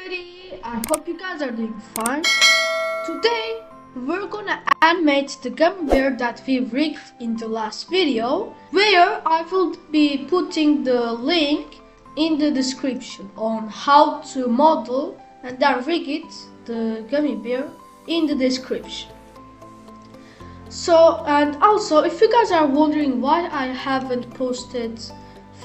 everybody, I hope you guys are doing fine. Today we're gonna animate the gummy bear that we rigged in the last video, where I will be putting the link in the description on how to model and then rig it, the gummy bear, in the description. And also, if you guys are wondering why I haven't posted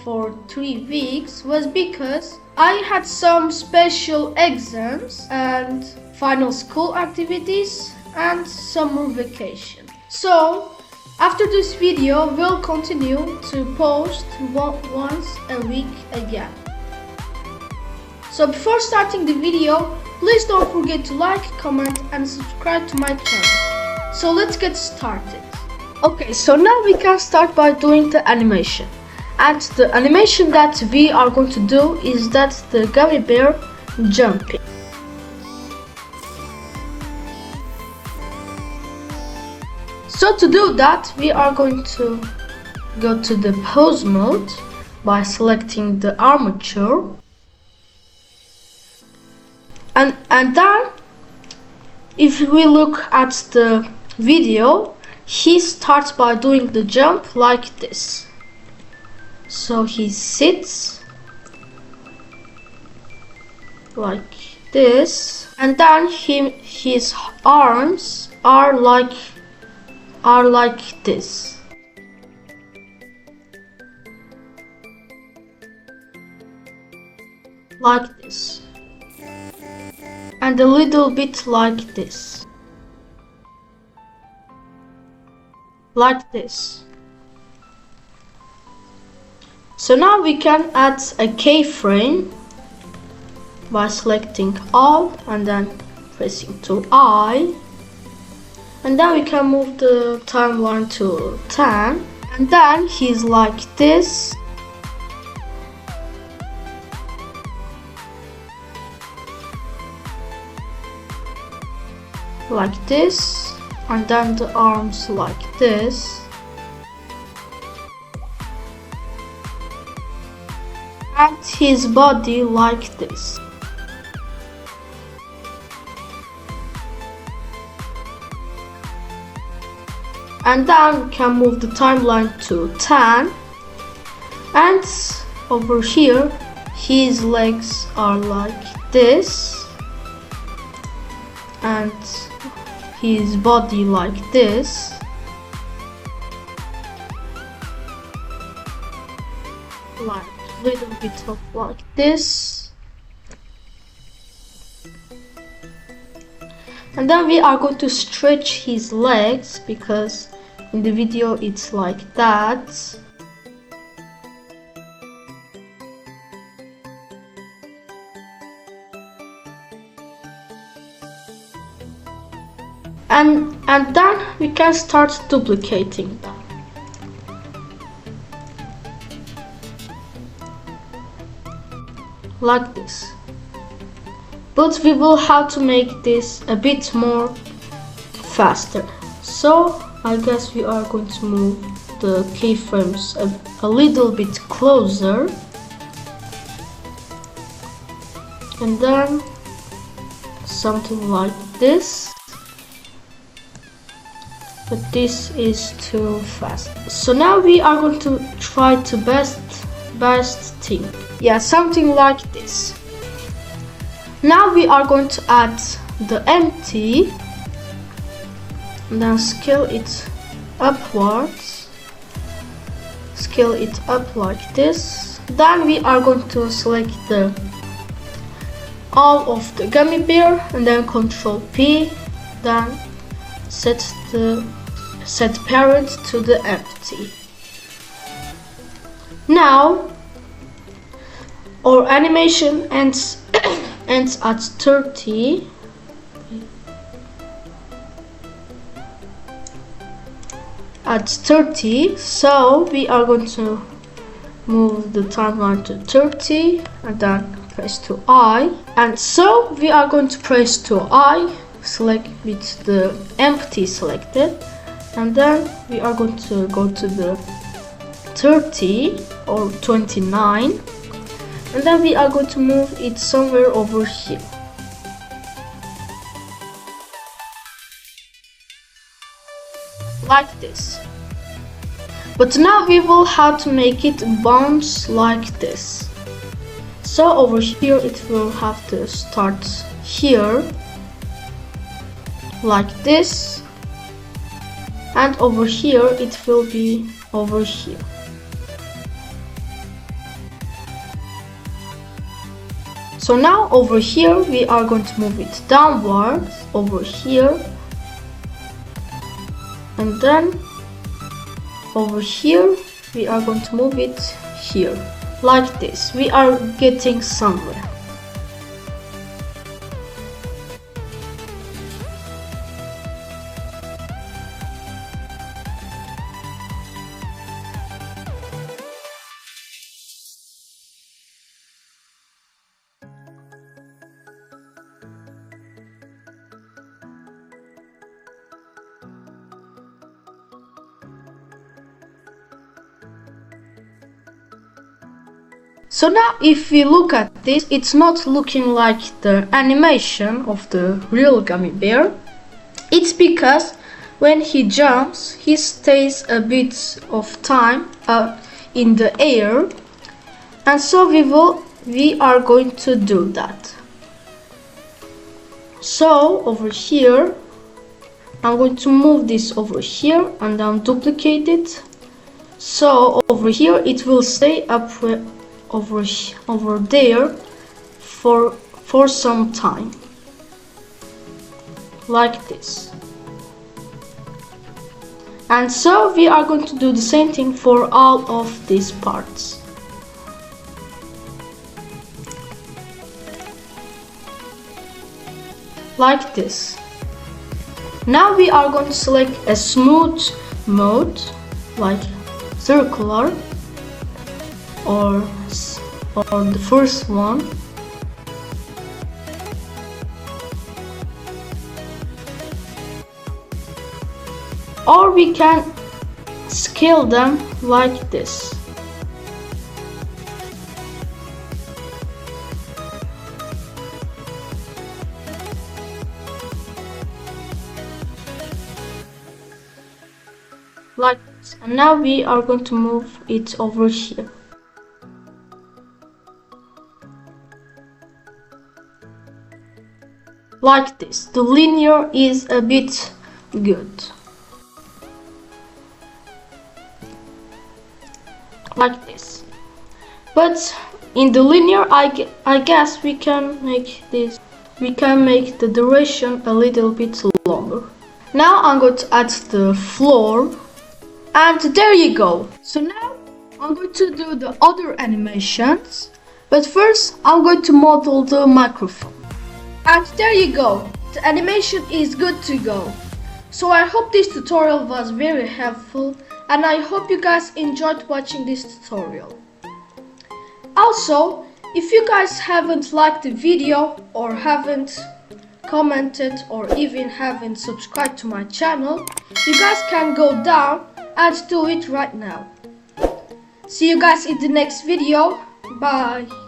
for 3 weeks, was because I had some special exams and final school activities and summer vacation. So after this video we'll continue to post once a week again. So before starting the video, please don't forget to like, comment and subscribe to my channel. So let's get started. Okay, so now we can start by doing the animation. And the animation that we are going to do is that the gummy bear jumping. So to do that, we are going to go to the pose mode by selecting the armature. And then if we look at the video, he starts by doing the jump like this. So he sits like this, and then his arms are like this. Like this. And a little bit like this. Like this. So now we can add a keyframe by selecting all and then pressing to I, and then we can move the timeline to 10, and then he's like this, like this, and then the arms like this. And his body like this. And then we can move the timeline to 10. And over here, his legs are like this. And his body like this. Like little bit of like this, and then we are going to stretch his legs because in the video it's like that. And then we can start duplicating them. Like this, but we will have to make this a bit more faster. So I guess we are going to move the keyframes a little bit closer, and then something like this, but this is too fast. So now we are going to try to best thing. Yeah, something like this. Now we are going to add the empty and then scale it upwards. Scale it up like this. Then we are going to select all of the gummy bear and then Ctrl P, then set parent to the empty. Now our animation ends at 30. At 30, so we are going to move the timeline to 30 and then press to I. And so we are going to press to I, select with the empty selected, and then we are going to go to the 30 or 29, and then we are going to move it somewhere over here. Like this. But now we will have to make it bounce like this. So over here it will have to start here, like this, and over here it will be over here. So now over here we are going to move it downwards over here, and then over here we are going to move it here, like this. We are getting somewhere. So now if we look at this, it's not looking like the animation of the real gummy bear. It's because when he jumps, he stays a bit of time in the air, and so we are going to do that. So over here I'm going to move this over here and then duplicate it. So over here it will stay up over there for some time, like this. And so we are going to do the same thing for all of these parts. Like this. Now we are going to select a smooth mode, like circular, or the first one, or we can scale them like this. Like this. And now we are going to move it over here. Like this. The linear is a bit good. Like this. But in the linear, I guess we can make this. We can make the duration a little bit longer. Now I'm going to add the floor, and there you go. So now I'm going to do the other animations, but first I'm going to model the microphone. And there you go, the animation is good to go. So I hope this tutorial was very helpful, and I hope you guys enjoyed watching this tutorial. Also, if you guys haven't liked the video or haven't commented or even haven't subscribed to my channel, you guys can go down and do it right now. See you guys in the next video. Bye.